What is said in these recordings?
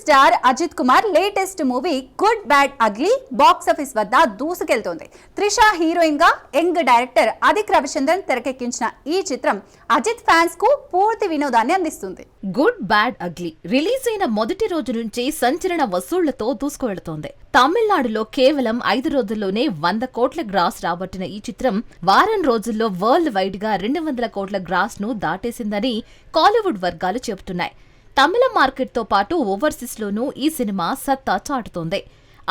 Star Ajith Kumar latest movie good bad ugly box office వద్ద దూసుకెళ్తోంది. Trisha heroine గా యంగ్ డైరెక్టర్ అదిక్ రవిచంద్రన్ తెరకెక్కించిన ఈ చిత్రం అజిత్ ఫ్యాన్స్ కు పూర్తి వినోదాన్ని అందిస్తుంది. గుడ్ బ్యాడ్ అగ్లీ రిలీజ్ అయిన మొదటి రోజు నుంచి సంచలన వసూళ్లతో దూసుకువెళుతోంది. తమిళనాడులో కేవలం 5 రోజుల్లోనే 100 కోట్ల గ్రాస్ రాబట్టిన ఈ చిత్రం వారం రోజుల్లో వరల్డ్ వైడ్ గా 200 కోట్ల గ్రాస్ ను దాటేసిందని కాలీవుడ్ వర్గాలు చెబుతున్నాయి. తమిళ మార్కెట్తో పాటు ఓవర్సీస్లోనూ ఈ సినిమా సత్తా చాటుతోంది.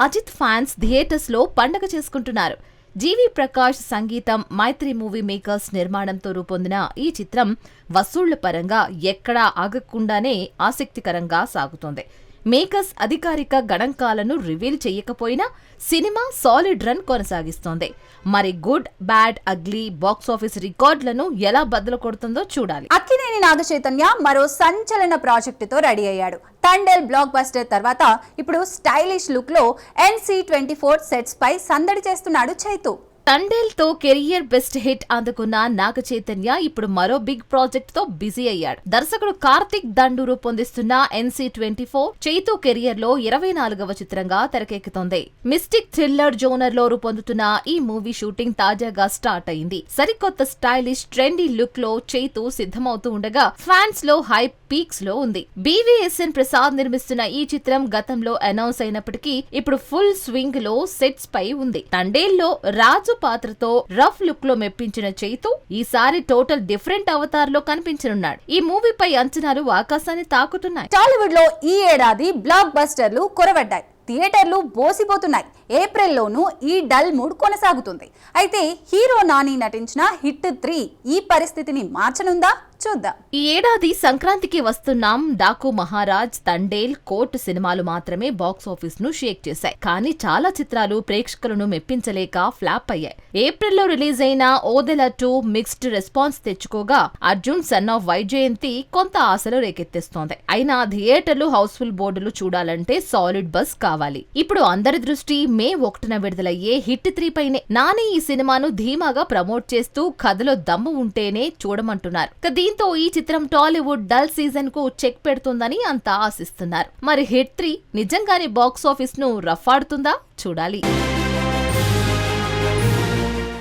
అజిత్ ఫ్యాన్స్ థియేటర్స్ లో పండగ చేసుకుంటున్నారు. జీవి ప్రకాష్ సంగీతం, మైత్రి మూవీ మేకర్స్ నిర్మాణంతో రూపొందిన ఈ చిత్రం వసూళ్ల పరంగా ఎక్కడా ఆగకుండానే ఆసక్తికరంగా సాగుతోంది. మేకర్స్ అధికారిక గణాంకాలను రివీల్ చేయకపోయినా సినిమా సాలిడ్ రన్ కొనసాగిస్తోంది. మరి గుడ్ బ్యాడ్ అగ్లీ బాక్సాఫీస్ రికార్డులను ఎలా బద్దలు కొడుతుందో చూడాలి. అక్కినేని నాగచైతన్య మరో సంచలన ప్రాజెక్టుతో రెడీ అయ్యాడు. తండేల్ బ్లాక్ బస్టర్ తర్వాత ఇప్పుడు స్టైలిష్ లుక్ లో NC24 సెట్స్ పై సందడి చేస్తున్నాడు చైతు. తండేల్ తో కెరియర్ బెస్ట్ హిట్ అందుకున్న నాగ చైతన్య ఇప్పుడు మరో బిగ్ ప్రాజెక్ట్ తో బిజీ అయ్యాడు. దర్శకుడు కార్తిక్ దండు రూపొందిస్తున్న NC24 చైతు కెరియర్ లో 24వ చిత్రంగా తెరకెక్కుతోంది. మిస్టిక్ థ్రిల్లర్ జోనర్ లో రూపొందుతున్న ఈ మూవీ షూటింగ్ తాజాగా స్టార్ట్ అయింది. సరికొత్త స్టైలిష్ ట్రెండీ లుక్ లో చైతు సిద్ధమవుతూ ఉండగా ఫ్యాన్స్ లో హైప్ పీక్స్ లో ఉంది. BVSN ప్రసాద్ నిర్మిస్తున్న ఈ చిత్రం గతంలో అనౌన్స్ అయినప్పటికీ ఇప్పుడు ఫుల్ స్వింగ్ లో సెట్స్ పై ఉంది. తండేల్ లో రాజు పాత్రతో రఫ్ లుక్ లో మెప్పించిన చైతు ఈసారి టోటల్ డిఫరెంట్ అవతార్ లో కనిపించనున్నాడు. ఈ మూవీపై అంచనాలు ఆకాశాన్ని తాకుతున్నాయి. టాలీవుడ్ లో ఈ ఏడాది బ్లాక్ బస్టర్లు కురవడ్డాయి. థియేటర్లు బోసిపోతున్నాయి. ఏప్రిల్లోనూ ఈ డల్ మూడ్ కొనసాగుతుంది. అయితే హీరో నాని నటించిన హిట్ 3 ఈ పరిస్థితిని మార్చనుందా? చూద్దాం. ఈ ఏడాది సంక్రాంతికి వస్తున్నాం డాకు మహారాజ్, తండేల్, కోర్టు సినిమాలు మాత్రమే బాక్స్ ఆఫీస్ ను షేక్ చేశాయి. కానీ చాలా చిత్రాలు ప్రేక్షకులను మెప్పించలేక ఫ్లాప్ అయ్యాయి. ఏప్రిల్లో రిలీజ్ అయిన ఓదెల 2 మిక్స్డ్ రెస్పాన్స్ తెచ్చుకోగా అర్జున్ సన్ ఆఫ్ వైజయంతి కొంత ఆశలు రేకెత్తిస్తోంది. అయినా థియేటర్లు హౌస్ఫుల్ బోర్డులు చూడాలంటే సాలిడ్ బస్ కావాలి. ఇప్పుడు అందరి దృష్టి మే 1న విడుదలయ్యే హిట్ 3 పైనే. నాని ఈ సినిమాను ధీమాగా ప్రమోట్ చేస్తూ కథలో దమ్ము ఉంటేనే చూడమంటున్నారు. దీంతో ఈ చిత్రం టాలీవుడ్ డల్ సీజన్ కు చెక్ పెడుతుందని అంతా ఆశిస్తున్నారు. మరి హిట్ 3 నిజంగానే బాక్స్ ఆఫీస్ ను రఫ్ ఆడుతుందా? చూడాలి.